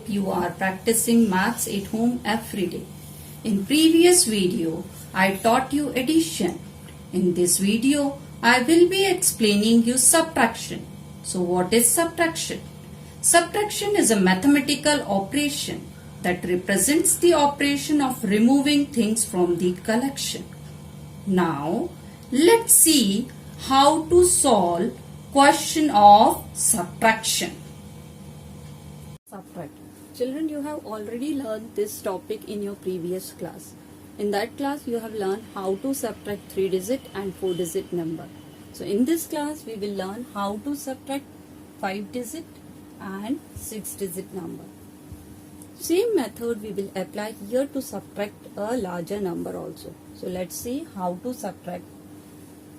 hope you are practicing maths at home every day. In previous video, I taught you addition. In this video, I will be explaining you subtraction. So what is subtraction? Subtraction is a mathematical operation that represents the operation of removing things from the collection. Now, let's see how to solve question of subtraction. Subtract. Children, you have already learned this topic in your previous class. In that class, you have learned how to subtract 3-digit and 4-digit number. So in this class, we will learn how to subtract 5-digit and 6-digit number. Same method we will apply here to subtract a larger number also. So let's see how to subtract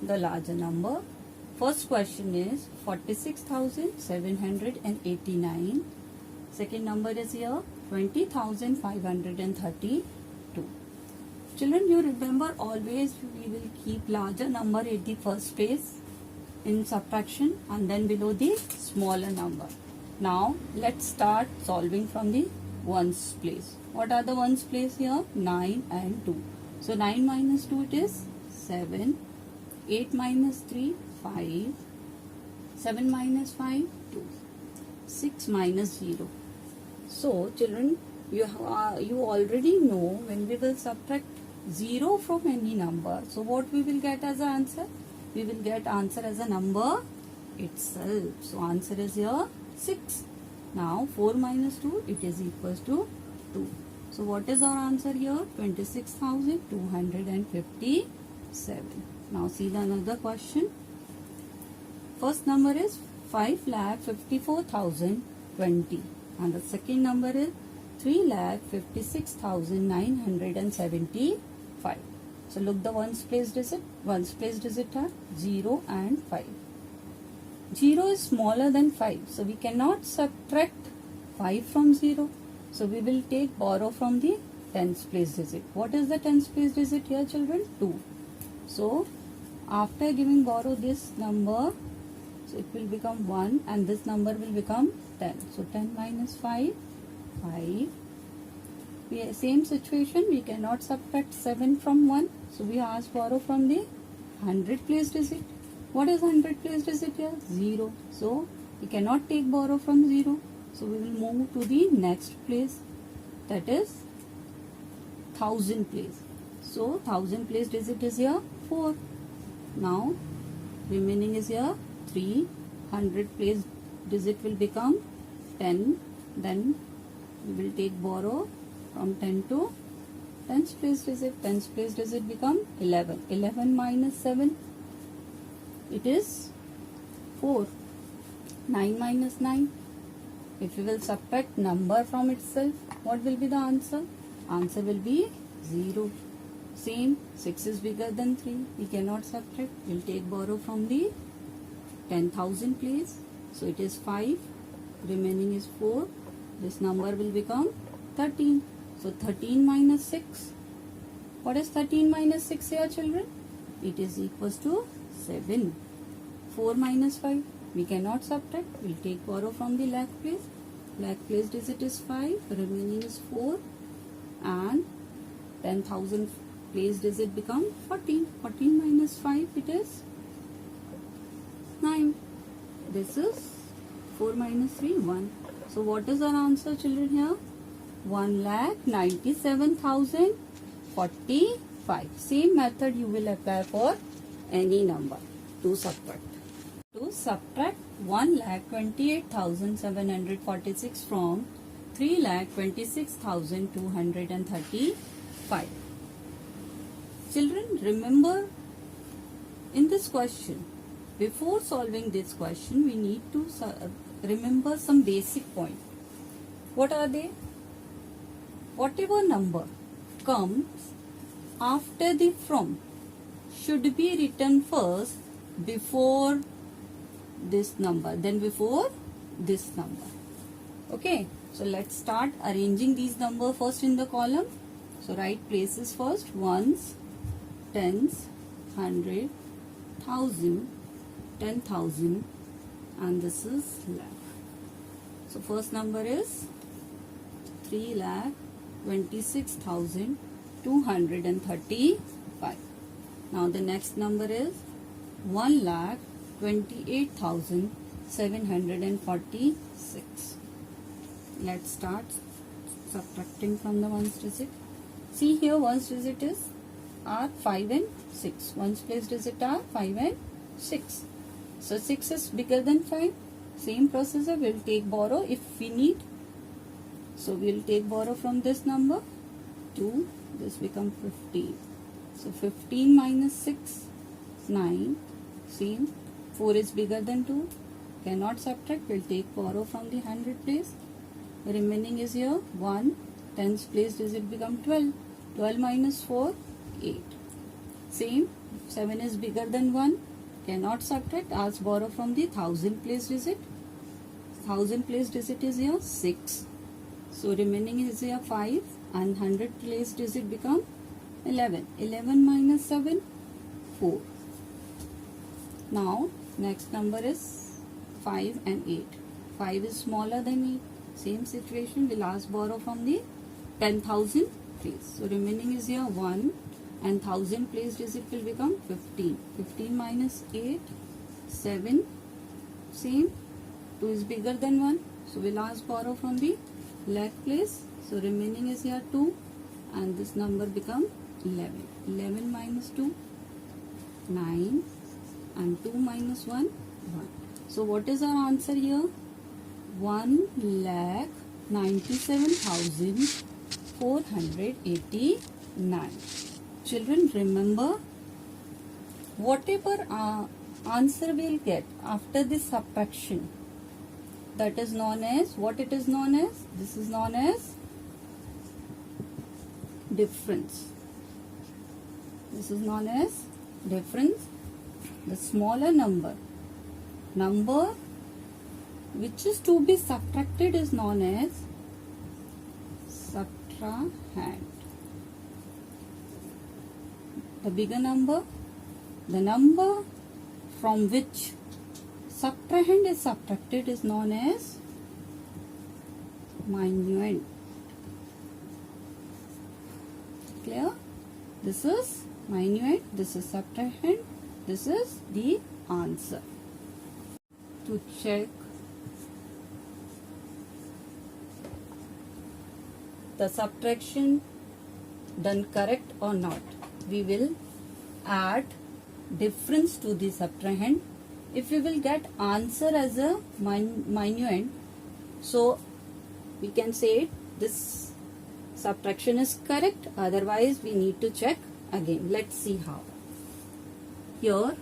the larger number. First question is 46,789. Second number is here 20,532. Children, you remember always we will keep larger number at the first place in subtraction and then below the smaller number. Now let's start solving from the ones place. What are the ones place here? 9 and 2. So 9 minus 2 it is 7. 8 minus 3 5. 7 minus 5 2. 6 minus 0. So children, you already know when we will subtract 0 from any number. So what we will get as an answer? We will get answer as a number itself. So answer is here 6. Now 4 minus 2 it is equals to 2. So what is our answer here? 26,257. Now see the another question. First number is 5,54,020 and the second number is 3,56,975. So look the ones place digit. Ones place digit are 0 and 5. 0 is smaller than 5. So we cannot subtract 5 from 0. So we will take borrow from the tens place digit. What is the tens place digit here, children? 2. So after giving borrow this number, so it will become 1 and this number will become 10. So 10 minus 5, 5. Same situation, we cannot subtract 7 from 1. So we ask borrow from the 100 place digit. What is 100 place digit here? 0. So we cannot take borrow from 0. So we will move to the next place, that is 1000 place. So 1000 place digit is here 4. Now remaining is here 3. 100 place digit will become 10. Then we will take borrow from 10 to tens place digit. Tens place digit become 11. 11 minus 7 it is 4. 9 minus 9. If we will subtract number from itself, what will be the answer? Answer will be 0. Same, 6 is bigger than 3. We cannot subtract. We will take borrow from the 10,000 place. So it is 5. Remaining is 4. This number will become 13. So 13 minus 6. What is 13 minus 6 here, children? It is equals to 7. 4 minus 5. We cannot subtract. We will take borrow from the lakh place. Lakh place digit is 5. Remaining is 4. And 10,000 place digit become 14. 14 minus 5 it is 9. This is 4 minus 3 1. So what is our answer, children, here? 1,97,045. Same method you will apply for any number to subtract. To subtract 1,28,746 from 3,26,235. Children, remember in this question, before solving this question, we need to remember some basic points. What are they? Whatever number comes after the from should be written first before this number, then before this number. Okay, so let's start arranging these numbers first in the column. So write places first: ones, tens, 100, 1000, 10,000, and this is lakh. So first number is 3,26,235. Now the next number is 1,28,746. Let's start subtracting from the ones digit. See here, ones digit are 5 and 6. Ones place digit are 5 and 6. So 6 is bigger than 5. Same procedure, we'll take borrow if we need. So we'll take borrow from this number. 2, this become 15. So 15 minus 6, 9. Same. 4 is bigger than 2. Cannot subtract. We'll take borrow from the 100 place. The remaining is here 1. Tens place digit become 12. 12 minus 4, 8. Same. 7 is bigger than 1. Cannot subtract. Ask borrow from the 1000 place digit. 1000 place digit is here 6. So remaining is here 5 and 100 place digit become 11. 11 minus 7, 4. Now next number is 5 and 8. 5 is smaller than 8. Same situation, we'll ask borrow from the 10,000 place. So remaining is here 1 and 1000 place digit will become 15. 15 minus 8, 7. Same. 2 is bigger than 1. So we'll ask borrow from the lakh place. So remaining is here 2 and this number become 11. 11 minus 2, 9 and 2 minus 1, 1. So what is our answer here? 1,97,489. Children, remember, whatever answer we'll get after this subtraction, that is known as, what it is known as? This is known as difference. This is known as difference. The smaller number which is to be subtracted is known as subtrahend. The bigger number, the number from which subtrahend is subtracted is known as minuend. Clear? This is minuend, this is subtrahend, this is the answer. To check the subtraction done correct or not, we will add difference to the subtrahend. If we will get answer as a minuend, so we can say this subtraction is correct, otherwise we need to check again. Let's see how. Here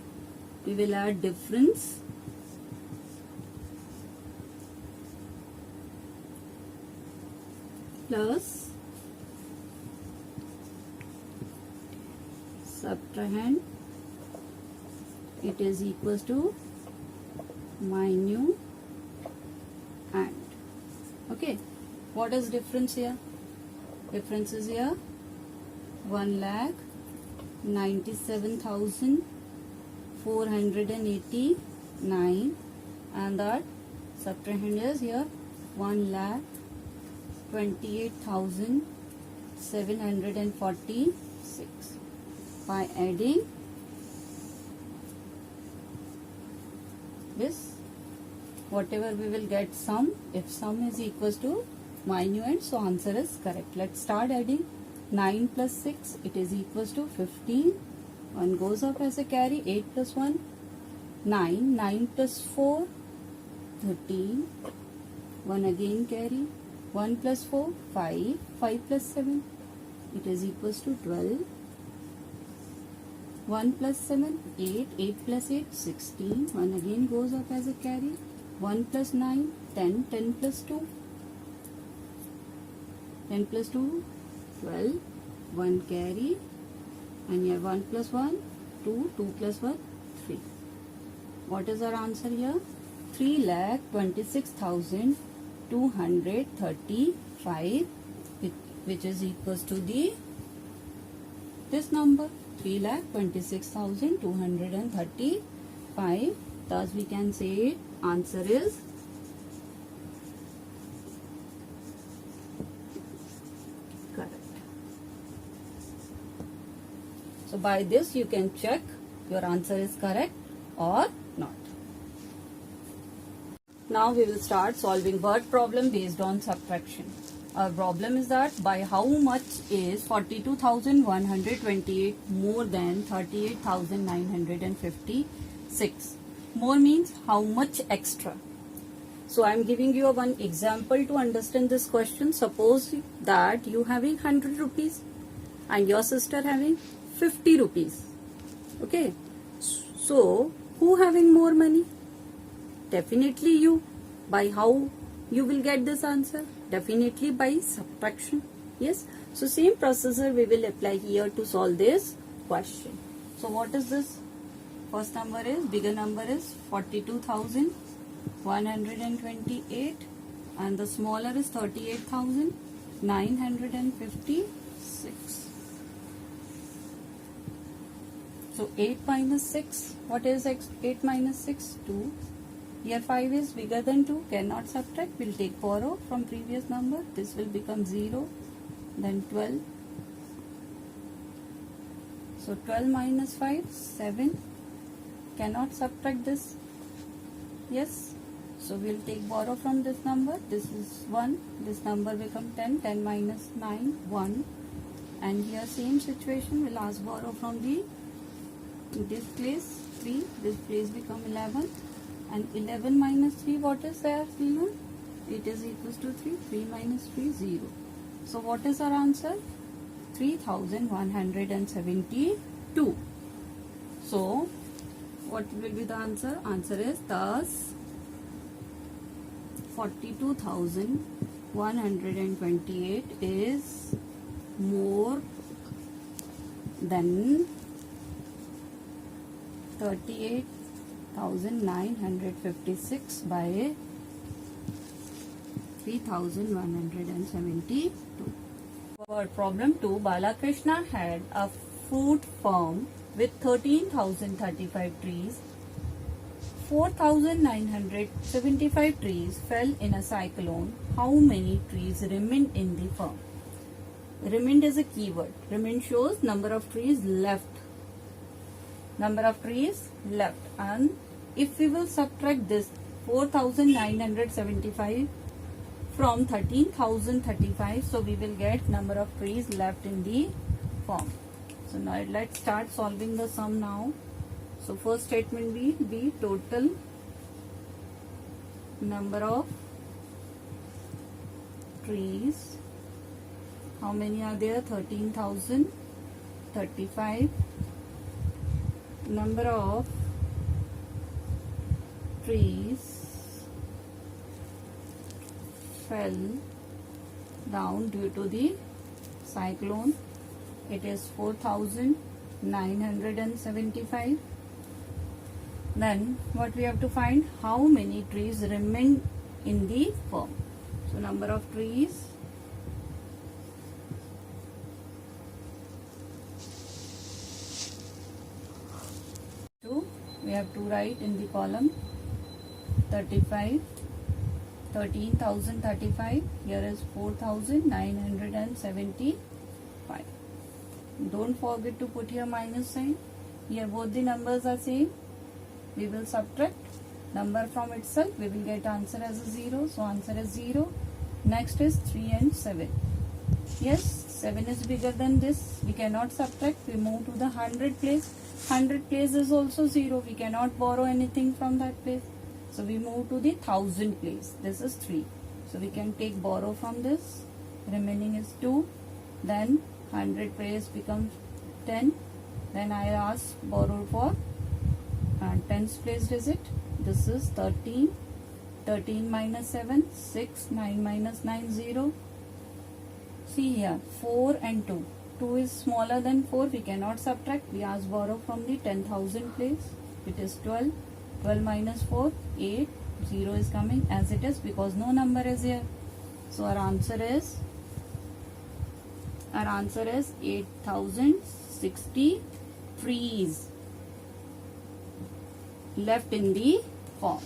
we will add difference plus subtrahend, it is equals to minuend. Okay, what is difference here? Difference is here 1,97,489 and that subtrahend is here 1,28,746. By adding this, whatever we will get sum, if sum is equals to minuend, so answer is correct. Let's start adding. 9 plus 6, it is equals to 15. 1 goes up as a carry. 8 plus 1, 9. 9 plus 4, 13. 1 again carry. 1 plus 4, 5. 5 plus 7, it is equals to 12. 1 plus 7, 8. 8 plus 8, 16. 1 again goes up as a carry. 1 plus 9, 10. 10 plus 2, 10 plus 2, 12. 1 carry. And here 1 plus 1, 2. 2 plus 1, 3. What is our answer here? 3,26,235, which is equals to this number, 3,26,235. Thus we can say answer is So by this you can check your answer is correct or not. Now we will start solving word problem based on subtraction. Our problem is that by how much is 42,128 more than 38,956? More means how much extra. So I am giving you one example to understand this question. Suppose that you having 100 rupees and your sister having 50 rupees. Okay. So who having more money? Definitely you. By how you will get this answer? Definitely by subtraction. Yes. So same procedure we will apply here to solve this question. So what is this? First number is, bigger number is 42,128 and the smaller is 38,956. So 8 minus 6, what is 8 minus 6? 2. Here 5 is bigger than 2, cannot subtract, will take borrow from previous number. This will become 0, then 12. So 12 minus 5, 7. Cannot subtract this. Yes. So we'll take borrow from this number. This is 1. This number become 10. 10 minus 9, 1. And here same situation, we'll ask borrow from this place 3. This place become 11. And 11 minus 3, what is there? It is equals to 3. 3 minus 3, 0. So what is our answer? 3,172. So what will be the answer? Answer is thus 42,128 is more than 38,956 by 3,172. For problem 2, Balakrishna had a fruit farm with 13,035 trees. 4,975 trees fell in a cyclone. How many trees remained in the farm? Remained is a keyword. Remained shows number of trees left. Number of trees left. And if we will subtract this 4,975 from 13,035, so we will get number of trees left in the farm. So now let's start solving the sum now. So first statement will be total number of trees. How many are there? 13,035. Number of trees fell down due to the cyclone. It is 4,975. Then what we have to find? How many trees remain in the farm? So number of trees we have to write in the column 35. 13,035. Here is 4,975. Don't forget to put here minus sign. Here both the numbers are same. We will subtract number from itself. We will get answer as a 0. So answer is 0. Next is 3 and 7. Yes, 7 is bigger than this. We cannot subtract. We move to the 100 place. 100 place is also 0. We cannot borrow anything from that place. So we move to the 1000 place. This is 3. So we can take borrow from this. Remaining is 2. Then 100 place becomes 10. Then I ask borrow for 10th place digit. This is 13. 13 minus 7, 6. 9 minus 9, 0. See here, 4 and 2. 2 is smaller than 4. We cannot subtract. We ask borrow from the 10,000 place. It is 12. 12 minus 4, 8. 0 is coming as it is because no number is here. So our answer is 8,060 trees left in the farm.